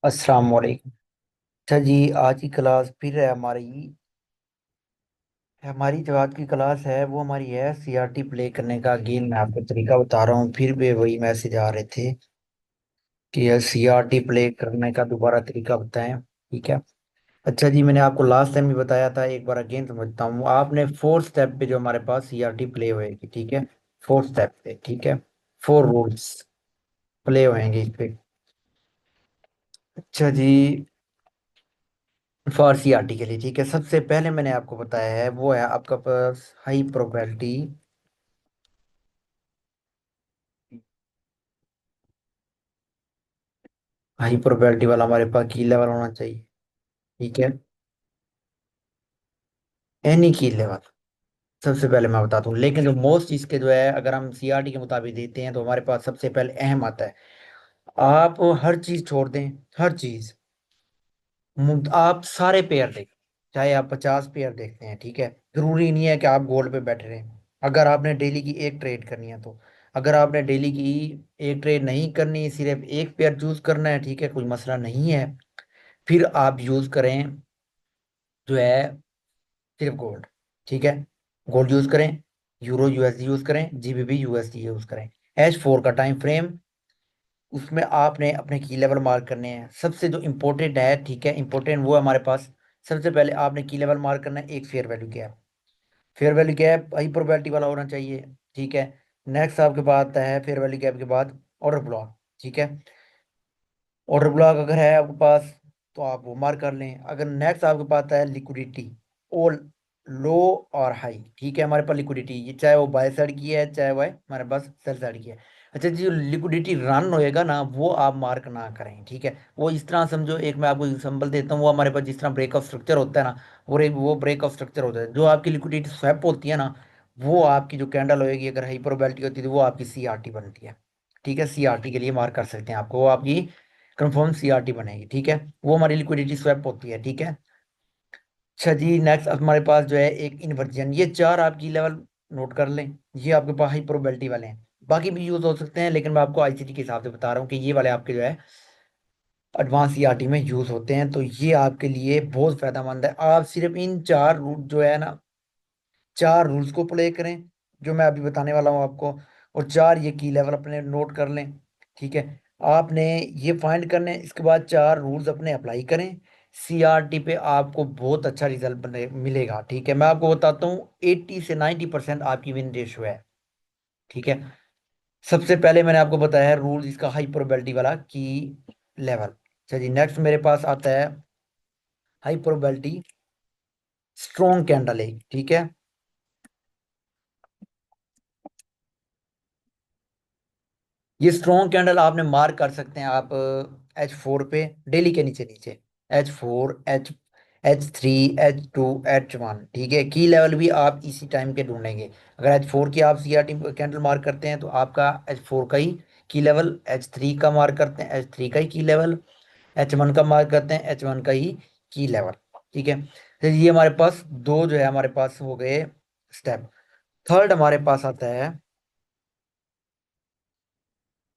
अस्सलाम वालेकुम। अच्छा जी, आज की क्लास फिर है हमारी। हमारी जो आज की क्लास है वो हमारी है सीआरटी प्ले करने का। अगेन मैं आपको तरीका बता रहा हूँ, फिर भी वही मैसेज आ रहे थे कि यह सीआरटी प्ले करने का दोबारा तरीका बताएं। ठीक है। अच्छा जी, मैंने आपको लास्ट टाइम भी बताया था, एक बार अगेन समझता हूँ। आपने फोर्थ स्टेप पे जो हमारे पास सीआरटी प्ले होएगी, ठीक है। फोर्थ स्टेप पे, ठीक है। फोर रूल्स प्ले होएंगे इस पे। अच्छा जी, फॉर सीआरटी के लिए, ठीक है। सबसे पहले मैंने आपको बताया है वो है आपका पास हाई प्रोबेबिलिटी। हाई प्रोबेबिलिटी वाला हमारे पास की लेवल होना चाहिए, ठीक है। एनी की लेवल सबसे पहले मैं बताता हूँ, लेकिन जो मोस्ट इसके जो है, अगर हम सीआरटी के मुताबिक देते हैं तो हमारे पास सबसे पहले अहम आता है। आप हर चीज छोड़ दें, हर चीज। आप सारे पेयर देख, चाहे आप 50 पेयर देखते हैं, ठीक है। जरूरी नहीं है कि आप गोल्ड पे बैठे रहें। अगर आपने डेली की एक ट्रेड करनी है तो, अगर आपने डेली की एक ट्रेड नहीं करनी, सिर्फ एक पेयर चूज करना है, ठीक है, कोई मसला नहीं है। फिर आप यूज करें जो है सिर्फ गोल्ड, ठीक है। गोल्ड यूज करें, यूरो यूएसडी यूज करें, जीबीबी यूएसडी यूज करें। H4 का टाइम फ्रेम, उसमें आपने अपने की लेवल मार्क करने हैं। सबसे जो इम्पोर्टेंट है, ठीक है, इम्पोर्टेंट वो है हमारे पास। सबसे पहले आपने की लेवल मार्क करना है, एक fair value gap. Fair value gap high probability वाला होना चाहिए, ठीक है। नेक्स्ट आपके पास आता है फेयर वैल्यू गैप के बाद ऑर्डर ब्लॉक, ठीक है। ऑर्डर ब्लॉक अगर है आपके पास तो आप वो मार्क कर लें। अगर नेक्स्ट आपके पास आता है लिक्विडिटी, और लो और हाई, ठीक है। हमारे पास लिक्विडिटी, ये चाहे वो बाय साइड की है चाहे वह हमारे पास सेल साइड की है। अच्छा, जो लिक्विडिटी रन होएगा ना, वो आप मार्क ना करें, ठीक है। वो इस तरह समझो, एक मैं आपको एग्जांपल देता हूँ। वो हमारे पास जिस तरह ब्रेकअप स्ट्रक्चर होता है ना, वो ब्रेकअप स्ट्रक्चर होता है। जो आपकी लिक्विडिटी स्वैप होती है ना, वो आपकी जो कैंडल होएगी, अगर हाई प्रोबेबिलिटी होती है तो वो आपकी सीआरटी बनती है, ठीक है। सीआरटी के लिए मार्क कर सकते हैं आपको, वो आपकी कंफर्म सीआरटी बनेगी, ठीक है। वो हमारी लिक्विडिटी स्वैप होती है, ठीक है। अच्छा जी, नेक्स्ट हमारे पास जो है एक इन्वर्जन। ये चार आपकी लेवल नोट कर लें, ये आपके पास हाई प्रोबेबिलिटी वाले हैं। बाकी भी यूज हो सकते हैं, लेकिन मैं आपको आईसीटी के हिसाब से बता रहा हूँ कि ये वाले आपके जो है एडवांस सीआरटी में यूज होते हैं। तो ये आपके लिए बहुत फायदेमंद है। आप सिर्फ इन चार रूट जो है ना, चार रूल्स को प्ले करें जो मैं अभी बताने वाला हूँ आपको, और चार ये की लेवल अपने नोट कर लें, ठीक है। आपने ये फाइंड करने, इसके बाद चार रूल्स अपने अप्लाई करें। सीआरटी पे आपको बहुत अच्छा रिजल्ट मिलेगा, ठीक है। मैं आपको बताता हूँ, 80 से 90% आपकी विन रेशो है, ठीक है। सबसे पहले मैंने आपको बताया है रूल इसका हाई प्रोबेबिलिटी वाला की लेवल। चलिए, नेक्स्ट मेरे पास आता है हाई प्रोबेबिलिटी स्ट्रॉन्ग कैंडल है, ठीक है। ये स्ट्रॉन्ग कैंडल आपने मार्क कर सकते हैं आप H4 पे, डेली के नीचे नीचे। H4, H3, H2, H1, ठीक है। की लेवल भी आप इसी टाइम के ढूंढेंगे। अगर H4 की आप सीआरटी कैंडल मार्क करते हैं तो आपका H4 का ही की लेवल, H3 का मार्क करते हैं H3 का ही की लेवल, H1 का मार्क करते हैं H1 का ही की लेवल, ठीक है। तो ये हमारे पास दो जो है हमारे पास हो गए स्टेप। थर्ड हमारे पास आता है,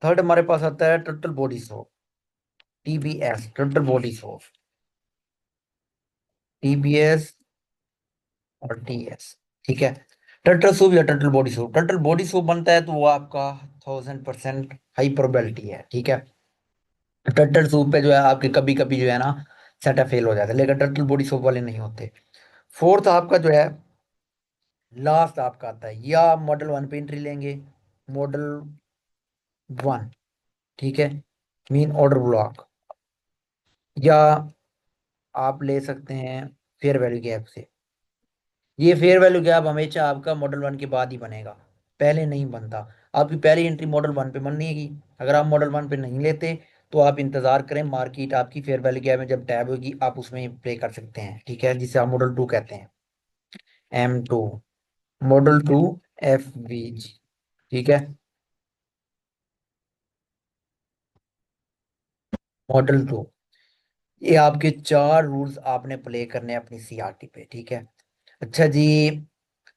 थर्ड हमारे पास आता है total body show, TBS, total body show. TBS और टीएस, ठीक है। टोटल सूप या total body soup, total body soup बनता है तो वो आपका 1000% हाई प्रोबेबिलिटी है, ठीक है। टोटल सूप पे जो है आपके कभी कभी जो है ना सेटअप फेल हो जाता है, लेकिन टोटल बॉडी सूप वाले नहीं होते। फोर्थ आपका जो है, लास्ट आपका आता है, या आप मॉडल वन पे एंट्री लेंगे, मॉडल वन, ठीक है, मीन ऑर्डर ब्लॉक, या आप ले सकते हैं फेयर वैल्यू गैप से। ये फेयर वैल्यू गैप हमेशा आपका मॉडल वन के बाद ही बनेगा, पहले नहीं बनता। आपकी पहली एंट्री मॉडल वन पे बनेगी। अगर आप मॉडल वन पे नहीं लेते तो आप इंतजार करें, मार्केट आपकी फेयर वैल्यू गैप में जब टैब होगी आप उसमें प्ले कर सकते हैं, ठीक है, जिसे आप मॉडल टू कहते हैं। M2, मॉडल टू, FVG, ठीक है। मॉडल टू, ये आपके चार रूल्स आपने प्ले करने हैं अपनी सीआरटी पे, ठीक है। अच्छा जी,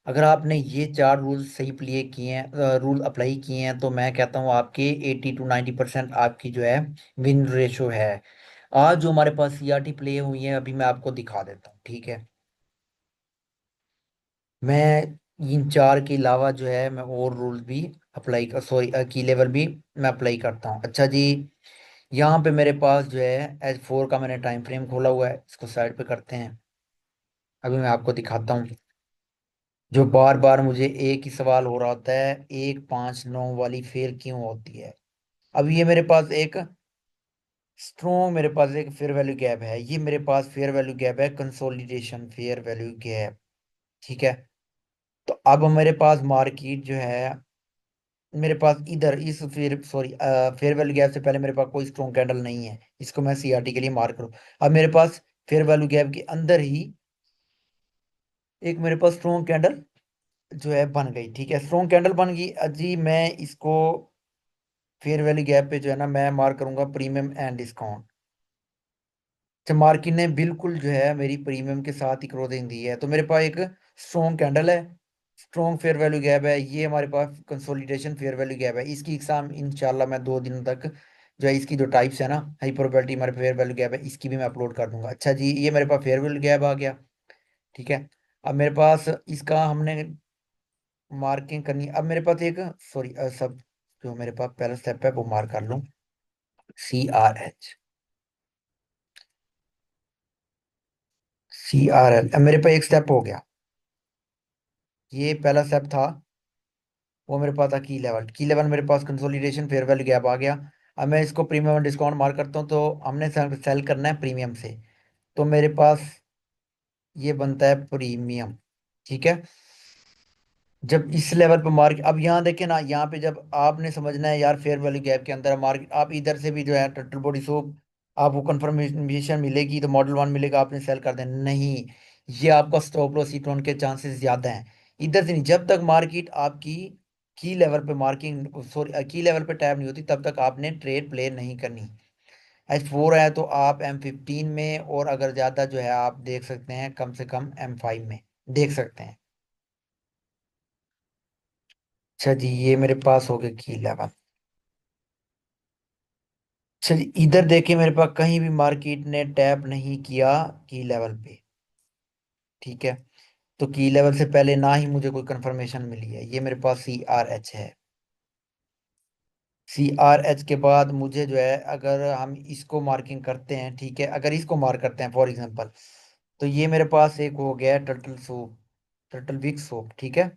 अगर आपने ये चार रूल सही प्ले किए हैं, रूल अप्लाई किए हैं, तो मैं कहता हूँ आपके 80 to 90% आपकी जो है विन रेशो है। आज जो हमारे पास सीआरटी प्ले हुई है अभी मैं आपको दिखा देता हूँ, ठीक है। मैं इन चार के अलावा जो है मैं और रूल्स भी अप्लाई कर, सॉरी की लेवल भी मैं अप्लाई करता हूँ। अच्छा जी, यहाँ पे मेरे पास जो है H4 का मैंने टाइम फ्रेम खोला हुआ है, इसको साइड पे करते हैं। अभी मैं आपको दिखाता हूँ। जो बार बार मुझे एक ही सवाल हो रहा होता है, 159 वाली फेल क्यों होती है। अब ये मेरे पास एक स्ट्रॉन्ग, मेरे पास एक फेयर वैल्यू गैप है, ये मेरे पास फेयर वैल्यू गैप है, कंसोलिडेशन फेयर वैल्यू गैप, ठीक है। तो अब मेरे पास मार्केट जो है, मेरे पास इधर इस fair, sorry fair value gap से पहले मेरे पास कोई स्ट्रॉन्ग कैंडल नहीं है, इसको मैं सीआरटी के लिए मार्क करूँ। अब मेरे पास फेयर वैल्यू गैप के अंदर ही एक मेरे पास स्ट्रॉन्ग कैंडल जो है बन गई, ठीक है, स्ट्रॉन्ग कैंडल बन गई। अजी मैं इसको फेयर वैल्यू गैप पे जो है ना मैं मार्क करूंगा प्रीमियम एंड डिस्काउंट। अच्छा, मार्केट ने बिल्कुल जो है मेरी प्रीमियम के साथ ही क्लोजिंग दी है, तो मेरे पास एक स्ट्रॉन्ग कैंडल है, स्ट्रॉन्ग फेयर वैल्यू गैप है, ये हमारे पास कंसोलिडेशन फेयर वैल्यू गैप है। इसकी एग्जाम इंशाल्लाह मैं 2 दिन तक जो है इसकी जो टाइप्स है ना, हाई प्रोबेबिलिटी हमारे फेयर वैल्यू गैप है, इसकी भी मैं अपलोड कर दूंगा। अच्छा जी, ये मेरे पास फेयर वैल्यू गैप आ गया, ठीक है। अब मेरे पास इसका हमने मार्किंग करनी है। अब मेरे पास एक, सॉरी सब, जो मेरे पास पहला स्टेप है वो मार्क कर लूँ, CRH, CRL। अब मेरे पास एक स्टेप हो गया, ये पहला स्टेप था, वो मेरे पास था की लेवल मेरे पास कंसोलिडेशन फेयर वैल्यू गैप आ गया। अब मैं इसको प्रीमियम और डिस्काउंट मार्क करता हूँ, तो हमने सेल करना है प्रीमियम से, तो मेरे पास ये बनता है प्रीमियम, ठीक है। जब इस लेवल पे मार्क, अब यहाँ देखे ना, यहाँ पे जब आपने समझना है यार फेयर वैल्यू गैप के अंदर मार्क, आप इधर से भी जो है टोटल बॉडी सोप आपको कंफर्मेशन मिलेगी तो मॉडल वन मिलेगा, आपने सेल कर देना नहीं, ये आपका स्टॉप लॉस हिट होने के चांसेस ज्यादा हैं। इधर से नहीं, जब तक मार्केट आपकी की लेवल पे मार्किंग, सॉरी की लेवल पे टैप नहीं होती तब तक आपने ट्रेड प्ले नहीं करनी। H4 है तो आप M15 में, और अगर ज्यादा जो है आप देख सकते हैं कम से कम M5 में देख सकते हैं। अच्छा जी, ये मेरे पास हो गया की लेवल। अच्छा जी, इधर देखिए मेरे पास कहीं भी मार्केट ने टैप नहीं किया की लेवल पे, ठीक है। तो की लेवल से पहले ना ही मुझे कोई कंफर्मेशन मिली है, ये मेरे पास CRH है। CRH के बाद मुझे जो है, अगर हम इसको मार्किंग करते हैं, ठीक है, अगर इसको मार्क करते हैं फॉर एग्जांपल, तो ये मेरे पास एक हो गया turtle soup, turtle wick soup, ठीक है।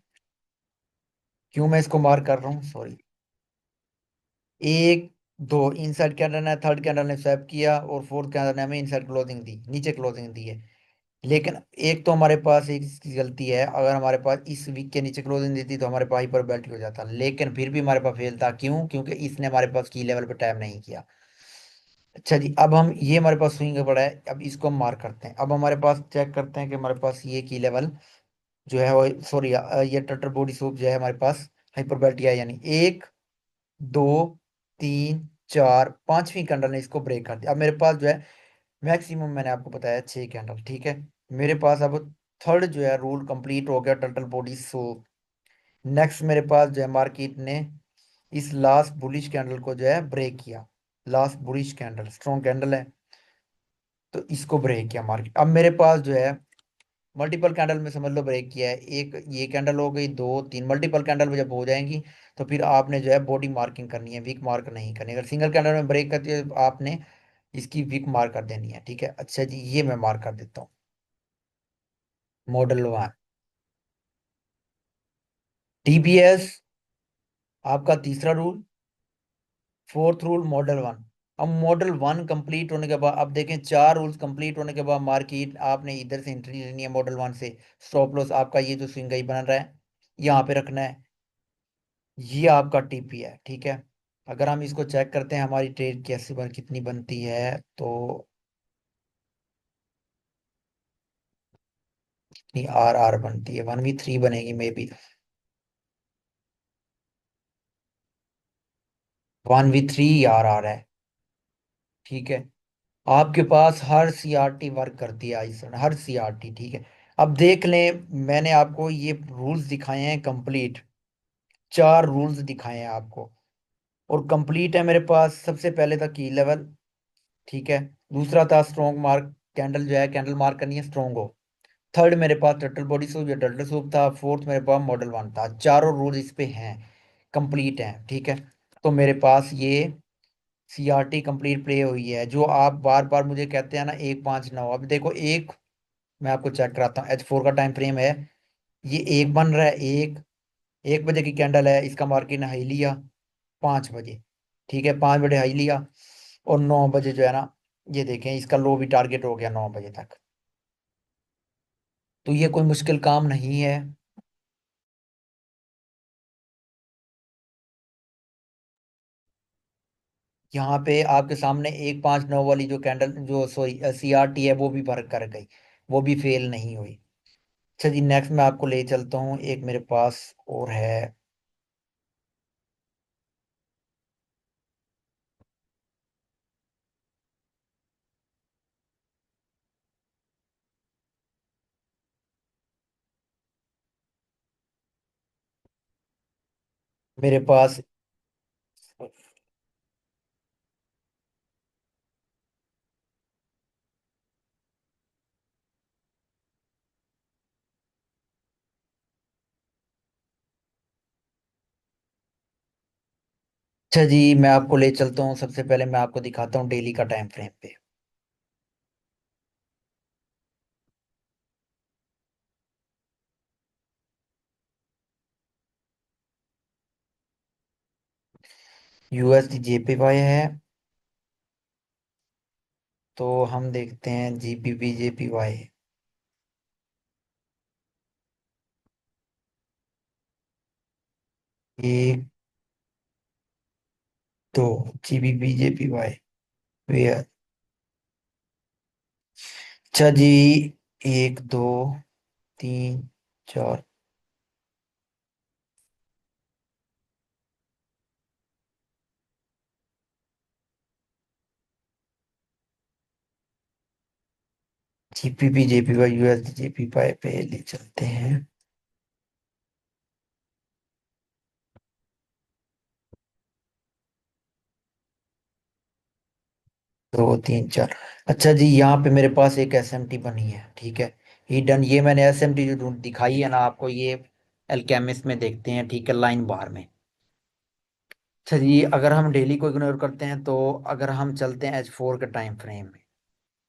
क्यों मैं इसको मार्क कर रहा हूँ, सॉरी, एक, दो इनसाइड कैंडल ने, थर्ड कैंडल ने स्वैप किया, और फोर्थ कैंडल ने हमें इनसाइड क्लोजिंग दी, नीचे क्लोजिंग दी है। लेकिन एक तो हमारे पास एक इसकी गलती है, अगर हमारे पास इस वीक के नीचे क्लोजिंग देती तो हमारे पास हाइपर बेल्ट हो जाता, लेकिन फिर भी हमारे पास फेल था, क्यों, क्योंकि इसने हमारे पास की लेवल पे टैप नहीं किया। अच्छा जी, अब हम, ये हमारे पास स्विंग पड़ा है, अब इसको हम मार्क करते हैं। अब हमारे पास चेक करते हैं कि हमारे पास ये की लेवल जो है वो, सॉरी ये टटर बॉडी सूप जो है हमारे पास हाइपर बेल्ट है, यानी एक, दो, तीन, चार, पांचवी कैंडल ने इसको ब्रेक कर दिया। अब मेरे पास जो है मैक्सिमम मैंने आपको बताया 6 कैंडल, ठीक है। मेरे पास अब थर्ड जो है रूल कंप्लीट हो गया टोटल बॉडी सो। नेक्स्ट मेरे पास जो है मार्केट ने इस लास्ट बुलिश कैंडल को जो है ब्रेक किया, last bullish candle strong candle है, तो इसको ब्रेक किया मार्केट। अब मेरे पास जो है मल्टीपल कैंडल में समझ लो ब्रेक किया है, एक ये कैंडल हो गई, दो, तीन, मल्टीपल कैंडल में जब हो जाएंगी तो फिर आपने जो है बॉडी मार्किंग करनी है, वीक मार्क नहीं करनी। अगर सिंगल कैंडल में ब्रेक करती है तो आपने इसकी वीक मार्क कर देनी है, ठीक है। अच्छा जी, ये मैं मार्क कर देता हूँ, मॉडल वन, TPS आपका तीसरा rule, fourth rule model one. अब मॉडल वन कंप्लीट होने के बाद, अब देखें 4 रूल्स कंप्लीट होने के बाद मार्केट आपने इधर से एंट्री लेनी है मॉडल वन से। स्टॉप लॉस आपका ये जो स्विंग बन रहा है यहाँ पे रखना है, ये आपका TP है, ठीक है। अगर हम इसको चेक करते हैं हमारी ट्रेड कैसे कितनी बनती है, तो कितनी RR बनती है, 1v3 बनेगी मे बी, 1v3 RR है, ठीक है। आपके पास हर CRT वर्क करती है आइसन, हर CRT, ठीक है। अब देख लें, मैंने आपको ये रूल्स दिखाए हैं कंप्लीट, 4 रूल्स दिखाए हैं आपको, और कंप्लीट है मेरे पास। सबसे पहले था की लेवल, ठीक है। दूसरा था स्ट्रोंग मार्क, कैंडल जो है कैंडल मार्क करनी है स्ट्रोंग हो। थर्ड मेरे पास टर्टल बॉडी सूप या टर्टल सूप था। फोर्थ मेरे पास मॉडल वन था। चारों रूल इस पे हैं, कंप्लीट हैं, ठीक है। तो मेरे पास ये सीआरटी कंप्लीट प्ले हुई है। जो आप बार बार मुझे कहते हैं ना 159, अब देखो एक, मैं आपको चेक कराता हूँ, H4 का टाइम फ्रेम है। ये एक बन रहा है, एक 1 बजे की कैंडल है, इसका मार्केट ने हाई लिया 5 बजे, ठीक है, 5 बजे हाई लिया। और 9 बजे जो है ना, ये देखें इसका लो भी टारगेट हो गया 9 बजे तक। तो ये कोई मुश्किल काम नहीं है। यहाँ पे आपके सामने 159 वाली जो कैंडल, जो सॉरी सीआरटी है, वो भी वर्क कर गई, वो भी फेल नहीं हुई। अच्छा जी, नेक्स्ट मैं आपको ले चलता हूँ, एक मेरे पास और है। मेरे पास, अच्छा जी, मैं आपको ले चलता हूँ, सबसे पहले मैं आपको दिखाता हूँ डेली का टाइम फ्रेम पे। यूएसडी जेपीवाई है, तो हम देखते हैं जीपीपी जेपीवाई। एक, दो, जीपीपी जेपीवाई, वेयर। अच्छा जी, एक, दो, तीन, चार, जीपीपी जेपीवाई यूएसडी जेपीवाई पे ले चलते हैं। 2, 3, 4। अच्छा जी, यहाँ पे मेरे पास एक एसएमटी बनी है, ठीक है। ये डन, ये मैंने एसएमटी जो दिखाई है ना आपको, ये एल्केमिस्ट में देखते हैं, ठीक है, लाइन बार में। अच्छा जी, अगर हम डेली को इग्नोर करते हैं तो अगर हम चलते हैं H4 के टाइम फ्रेम में,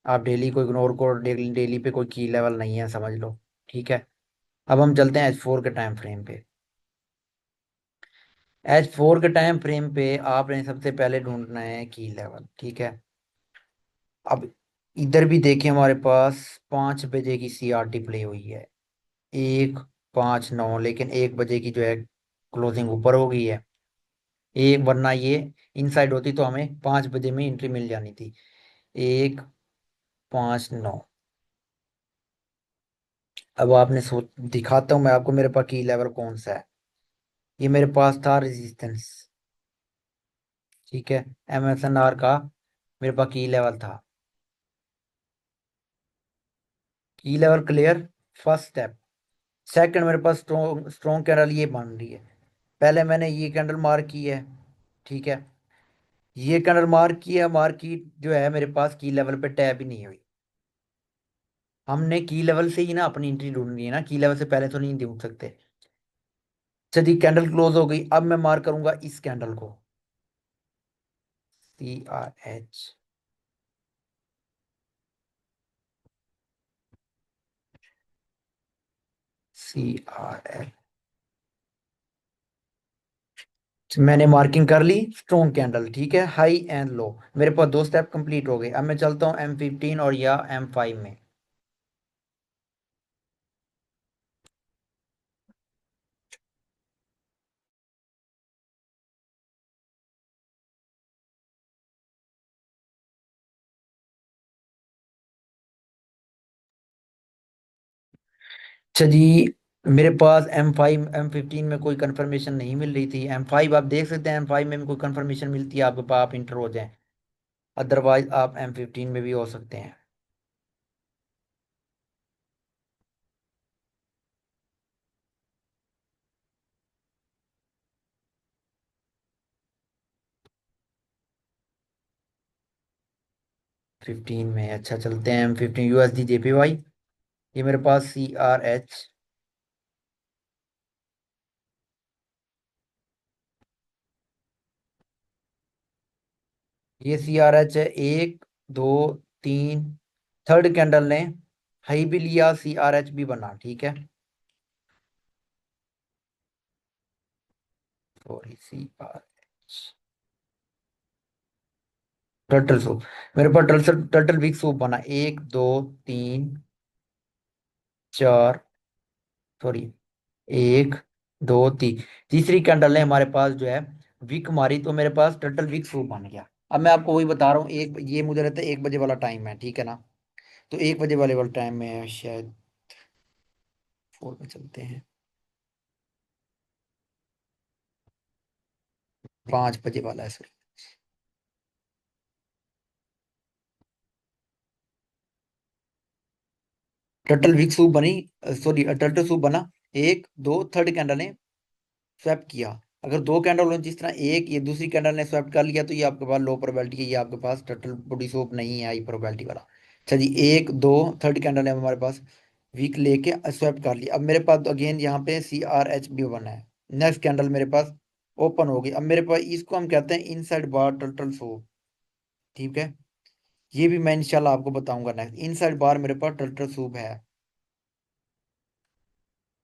आप डेली को इग्नोर करो, डेली डेली पे कोई की लेवल नहीं है समझ लो, ठीक है। अब हम चलते हैं H4 के टाइम फ्रेम पे। H4 के टाइम फ्रेम पे आपने सबसे पहले ढूंढना है की लेवल, ठीक है। अब इधर भी देखिए, हमारे पास 5 बजे की सीआरटी प्ले हुई है, 159, लेकिन 1 बजे की जो है क्लोजिंग ऊपर हो गई है। एक, वरना ये इनसाइड होती तो हमें 5 बजे में एंट्री मिल जानी थी। 159। अब आपने सोच, दिखाता हूँ मैं आपको मेरे पास की लेवल कौन सा है। ये मेरे पास था रेजिस्टेंस, ठीक है, MSNR का मेरे पास की लेवल था। की level clear, first step. Second, मेरे पास स्ट्रॉन्ग स्ट्रॉन्ग कैंडल ये बन रही है। पहले मैंने ये कैंडल मार्क की है, ठीक है। ये कैंडल मार्क की है, मार्क की जो है मेरे पास की लेवल पे टैब ही नहीं हुई। हमने की लेवल से ही ना अपनी एंट्री ढूंढनी है ना, की लेवल से पहले तो नहीं ढूंढ सकते। चलिए, कैंडल क्लोज हो गई, अब मैं मार्क करूंगा इस कैंडल को, CRH, CRH। मैंने मार्किंग कर ली, स्ट्रॉन्ग कैंडल, ठीक है, हाई एंड लो। मेरे पास 2 स्टेप कंप्लीट हो गए। अब मैं चलता हूँ M15 और या M5 में। अच्छा जी, मेरे पास M15 में कोई कंफर्मेशन नहीं मिल रही थी। M5 आप देख सकते हैं, M5 में भी कोई कंफर्मेशन मिलती है आपके पास, आप इंटर हो जाएं। अदरवाइज आप M15 में भी हो सकते हैं। 15 में, अच्छा चलते हैं M15 USD JPY। ये मेरे पास CRH। ये CRH है, एक, दो, तीन, थर्ड कैंडल ने हाई भी लिया, CRH भी बना, ठीक है। Sorry, CRH। टर्टल सूप, मेरे पास टर्टल टर्टल विक सूप बना, एक, दो, तीन, चार, सॉरी, एक, दो, तीन, तीसरी कैंडल ने हमारे पास जो है विक मारी, तो मेरे पास टर्टल विक सूप बन गया। अब मैं आपको वही बता रहा हूँ, एक ये मुझे लगता है 1 बजे वाला टाइम है, ठीक है ना। तो 1 बजे वाले टाइम में है शायद, 4 पे चलते हैं, 5 बजे वाला है सॉरी। टर्टल विक सूप बनी, सॉरी टर्टल सूप बना, एक, दो, थर्ड कैंडल ने स्वैप किया। अगर दो कैंडल हो जिस तरह, एक ये दूसरी कैंडल ने स्वैप कर लिया, तो ये आपके पास लो प्रोबेबिलिटी है, ये आपके पास टर्टल बॉडी सोप नहीं है हाई प्रोबेबिलिटी वाला। अच्छा जी, एक, दो, थर्ड कैंडल है हमारे पास, वीक लेके स्वैप कर लिया। अब मेरे पास तो अगेन यहाँ पे CRH भी बना है। नेक्स्ट कैंडल मेरे पास ओपन हो गई। अब मेरे पास इसको हम कहते हैं इनसाइड बार टर्टल सोप, ठीक है। ये भी मैं इंशाल्लाह आपको बताऊंगा नेक्स्ट। इनसाइड बार मेरे पास टर्टल सूप है।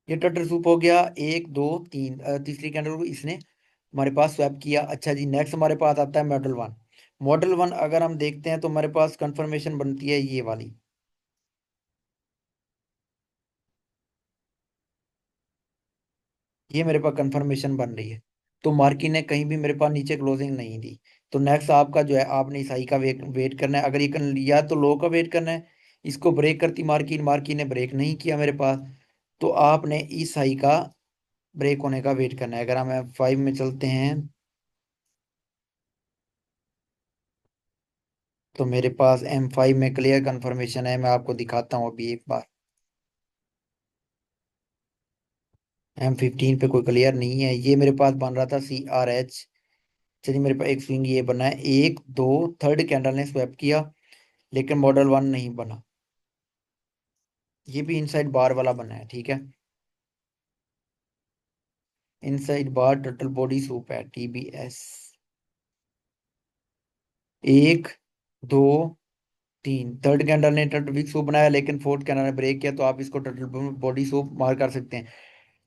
ये टर्टल सूप हो गया, एक, दो, तीन, तीसरी कैंडल को इसने हमारे पास स्वैप किया। अच्छा जी, नेक्स्ट हमारे पास आता है मॉडल वन। मॉडल वन अगर हम देखते हैं तो हमारे पास कंफर्मेशन बनती है ये वाली। ये मेरे पास कंफर्मेशन बन रही है। तो मार्की ने कहीं भी मेरे पास नीचे क्लोजिंग नहीं दी। तो नेक्स्ट आपका जो है, आपने इस हाई का वेट वेट करना है। अगर ये कर लिया तो लो का वेट करना है। इसको ब्रेक करती मार्की, मार्की ने ब्रेक नहीं किया मेरे पास, तो आपने इस हाई का ब्रेक होने का वेट करना है। अगर हम 5 में चलते हैं, तो मेरे पास M5 में क्लियर कंफर्मेशन है, मैं आपको दिखाता हूँ अभी एक बार। M15 पे कोई क्लियर नहीं है, ये मेरे पास बन रहा था CRH। चलिए, मेरे पास एक स्विंग ये बना है, एक, दो, थर्ड कैंडल ने स्वैप किया, लेकिन मॉडल वन नहीं बना। ये भी इनसाइड बार वाला बना है, ठीक है। इनसाइड बार टोटल बॉडी सूप है, TBS। एक, दो, तीन, थर्ड कैंडल ने टर्टल विक सूप बनाया, लेकिन फोर्थ कैंडल ने ब्रेक किया, तो आप इसको टर्टल बॉडी सूप मार कर सकते हैं।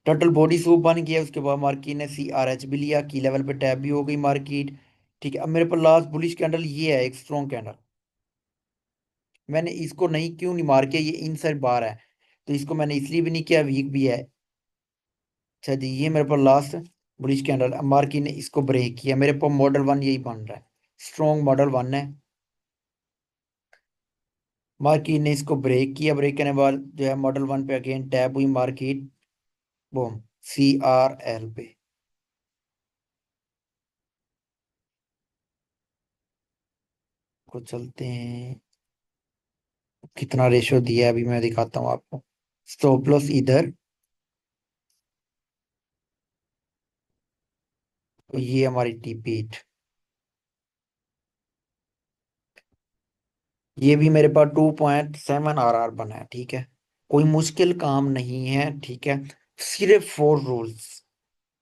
टर्टल बॉडी सूप बन गया, उसके बाद मार्केट ने CRH भी लिया, की लेवल पे टैप भी हो गई मार्केट। ठीक है, अब मेरे पास लास्ट बुलिश कैंडल ये है, एक स्ट्रॉन्ग कैंडल। मैंने इसको नहीं, क्यों नहीं मार के, ये इनसाइड बार है, तो इसको मैंने इसलिए भी नहीं किया, वीक भी है। अच्छा जी, ये मेरे पास लास्ट बुलिश कैंडल, अब मार्केट ने इसको ब्रेक किया, मेरे पास मॉडल वन यही बन रहा है, स्ट्रॉन्ग मॉडल वन है। मार्केट ने इसको ब्रेक किया, ब्रेक करने के बाद जो है मॉडल वन पे अगेन टैप हुई मार्केट, बूम, CRL पे को चलते हैं। कितना रेशियो दिया है अभी मैं दिखाता हूँ आपको। स्टॉप लॉस इधर, तो ये हमारी टीपीट, ये भी मेरे पास 2.7 RR बना है, ठीक है। कोई मुश्किल काम नहीं है, ठीक है। सिर्फ 4 रूल्स।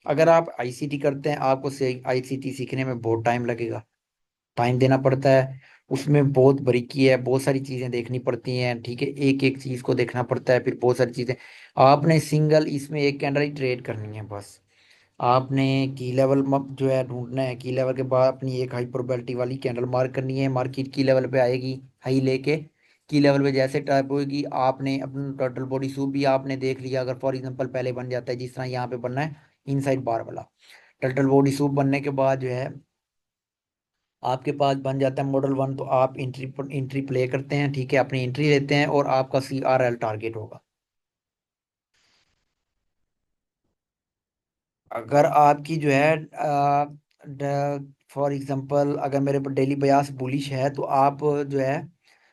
अगर आप ICT करते हैं, आपको से ICT सीखने में बहुत टाइम लगेगा, टाइम देना पड़ता है। उसमें बहुत बारीकी है, बहुत सारी चीजें देखनी पड़ती हैं, ठीक है। एक एक चीज को देखना पड़ता है, फिर बहुत सारी चीजें। आपने सिंगल इसमें एक कैंडल ही ट्रेड करनी है बस। आपने की लेवल जो है ढूंढना है, की लेवल के बाद अपनी एक हाई प्रोबेबिलिटी वाली कैंडल मार्क करनी है, मार्केट की लेवल पे आएगी हाई लेके, की लेवल पे जैसे टाइप होगी, आपने अपना टोटल बॉडी सूप भी आपने देख लिया, अगर फॉर एग्जांपल पहले बन जाता है जिस तरह यहाँ पे बनना है, इनसाइड बार वाला। टोटल बॉडी सूप बनने के बाद जो है आपके पास बन जाता है मॉडल वन, तो आप एंट्री एंट्री प्ले करते हैं, ठीक है, अपनी एंट्री लेते हैं, और आपका CRL टारगेट होगा। अगर आपकी जो है फॉर एग्जांपल अगर मेरे पर डेली बयास बुलिश है, तो आप जो है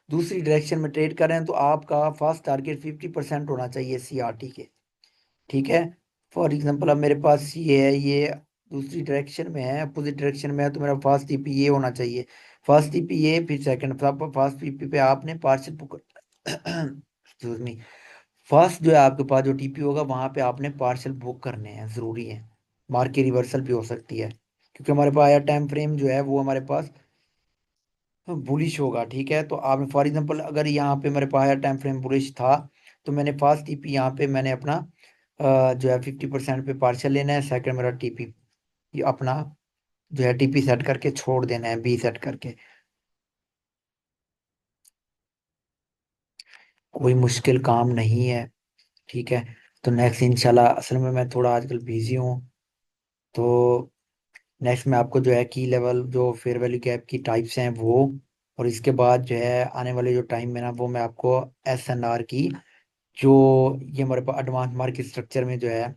दूसरी डायरेक्शन में ट्रेड कर रहे हैं, तो आपका फर्स्ट टारगेट 50% होना चाहिए CRT के, ठीक है। फॉर एग्जांपल अब मेरे पास ये है, ये दूसरी डायरेक्शन में है, अपोजिट डायरेक्शन में है, तो मेरा फर्स्ट ईपी ये होना चाहिए। फर्स्ट ईपी ये, फिर सेकंड, फर्स्ट ईपी पे आपने partial book excuse me, first जो है आपके पास जो टीपी होगा वहां पे आपने पार्शियल बुक करने हैं, जरूरी है। मार्केट रिवर्सल भी हो सकती है, क्योंकि हमारे पास आया टाइम फ्रेम जो है वो हमारे पास बुलिश होगा, ठीक है। तो आपने फॉर एग्जांपल अगर यहाँ पे मेरे पास आया टाइम फ्रेम बुलिश था, तो मैंने फर्स्ट टीपी यहाँ पे मैंने अपना जो है 50% पे पार्शियल लेना है, सेकंड मेरा टीपी अपना जो है टीपी सेट करके छोड़ देना है, बी सेट करके। कोई मुश्किल काम नहीं है, ठीक है। तो नेक्स्ट इंशाल्लाह, असल में मैं थोड़ा आजकल बिजी हूँ, तो नेक्स्ट में आपको जो है की लेवल जो फेयर वैल्यू गैप की टाइप्स हैं वो, और इसके बाद जो है आने वाले जो टाइम में ना वो मैं आपको एस एन आर की जो ये हमारे पास एडवांस मार्केट स्ट्रक्चर में जो है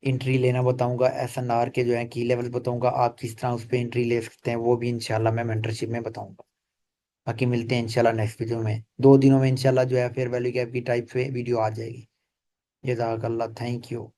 एंट्री लेना बताऊंगा, एस एन आर के जो है की लेवल बताऊंगा, आप किस तरह उस पर एंट्री ले सकते हैं, वो भी इंशाल्लाह मैं मेंटरशिप में बताऊंगा। बाकी मिलते हैं इंशाल्लाह नेक्स्ट वीडियो में, 2 दिनों में इंशाल्लाह जो है फेयर वैल्यू गैप की टाइप पे वीडियो आ जाएगी। जज़ाकल्लाह, थैंक यू।